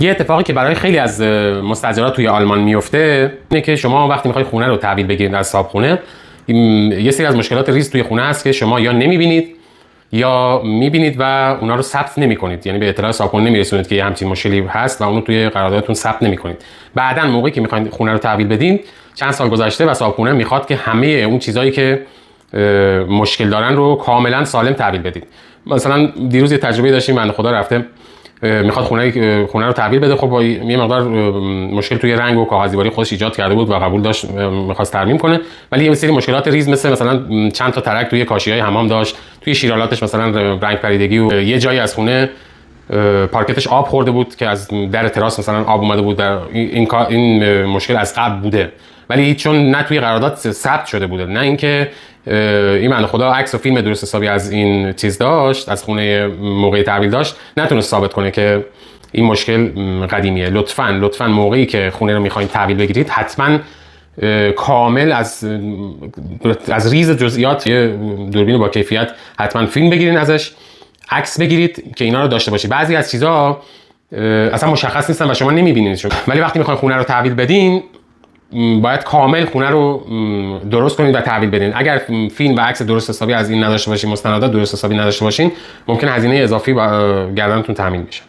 یه اتفاقی که برای خیلی از مستاجرات توی آلمان میفته اینه که شما وقتی میخواید خونه رو تحویل بگیرید از صاحبخونه، یه سری از مشکلات ریز توی خونه هست که شما یا نمیبینید یا میبینید و اونا رو ثبت نمیکنید، یعنی به اطلاع صاحبخونه نمیرسونید که یه همچین مشکلی هست و اونو توی قراردادتون ثبت نمیکنید. بعداً موقعی که میخواید خونه رو تحویل بدین چند سال گذشته و صاحبخونه میخواد که همه اون چیزایی که مشکل دارن رو کاملا سالم تحویل بدید. مثلا دیروز یه تجربه داشتیم، بنده خدا رفته میخواد خونه رو تحویل بده، خب با یه مقدار مشکل توی رنگ و کاغذیواری خودش ایجاد کرده بود و قبول داشت میخواست ترمیم کنه، ولی یه سری مشکلات ریز مثلا چند تا ترک توی کاشی‌های حمام داشت، توی شیرالاتش مثلا رنگ پریدگی و یه جایی از خونه پارکتش آب خورده بود که از در تراس مثلا آب اومده بود. در این مشکل از قبل بوده ولی چون نه توی قرارداد ثبت شده بوده، نه اینکه این بنده خدا عکس و فیلم درست حسابی از این چیز داشت، از خونه موقع تحویل داشت، نتونست ثابت کنه که این مشکل قدیمیه. لطفاً موقعی که خونه رو میخواین تحویل بگیرید حتما کامل از ریز جزئیات یه دوربین با کیفیت حتما فیلم بگیرین، ازش عکس بگیرید که اینا رو داشته باشید. بعضی از چیزها اصلا مشخص نیستن و شما نمیبینیدشون، ولی وقتی میخواین خونه رو تحویل بدین باید کامل خونه رو درست کنید و تحویل بدین. اگر فیلم و عکس درست حسابی از این نداشته باشین، مستندات درست حسابی نداشته باشین، ممکن هزینه اضافی گردنتون تامین بشه.